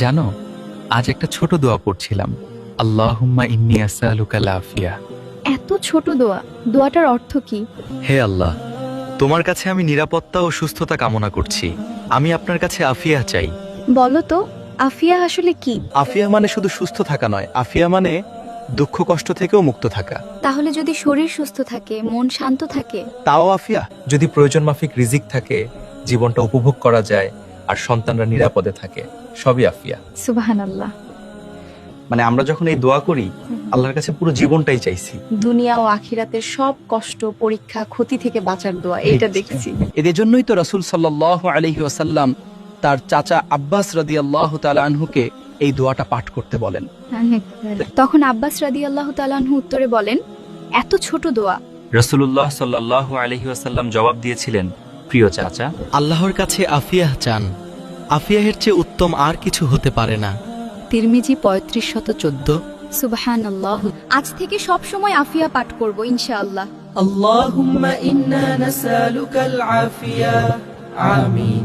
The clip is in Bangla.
জানো, আজ একটা ছোট দোয়া পড়ছিলাম, আল্লাহুম্মা ইন্নী আসআলুকাল আফিয়া। এত ছোট দোয়া, দোয়াটার অর্থ কি? হে আল্লাহ, তোমার কাছে আমি নিরাপত্তা ও সুস্থতা কামনা করছি। আমি আপনার কাছে আফিয়া চাই। বলো তো, আফিয়া আসলে কি? আফিয়া মানে শুধু সুস্থ থাকা নয়, আফিয়া মানে দুঃখ কষ্ট থেকেও মুক্ত থাকা। তাহলে যদি শরীর সুস্থ থাকে, মন শান্ত থাকে, তাও আফিয়া। যদি প্রয়োজন মাফিক রিজিক থাকে, জীবনটা উপভোগ করা যায়, আর সন্তানরা নিরাপদে থাকে, সবই আফিয়া। সুবহানাল্লাহ। মানে আমরা যখন এই দোয়া করি, আল্লাহর কাছে পুরো জীবনটাই চাইছি। দুনিয়া ও আখিরাতের সব কষ্ট, পরীক্ষা, ক্ষতি থেকে বাঁচার দোয়া, এটা দেখেছি। এদের জন্যই তো রাসূল সাল্লাল্লাহু আলাইহি ওয়াসাল্লাম তার চাচা আব্বাস রাদিয়াল্লাহু তাআলা আনহুকে এই দোয়াটা পাঠ করতে বলেন। তখন আব্বাস রাদিয়াল্লাহু তাআলা আনহু উত্তরে বলেন, এত ছোট দোয়া। রাসূলুল্লাহ সাল্লাল্লাহু আলাইহি ওয়াসাল্লাম জবাব দিয়েছিলেন, প্রিয় চাচা, আল্লাহর কাছে আফিয়াহ চান। আফিয়াহের চেয়ে উত্তম আর কিছু হতে পারে না। তিরমিজি 3514। সুবহানাল্লাহ। আজ থেকে সব সময় আফিয়া পাঠ করব ইনশাআল্লাহ। আল্লাহুম্মা ইন্না নাসআলুকাল আফিয়া। আমিন।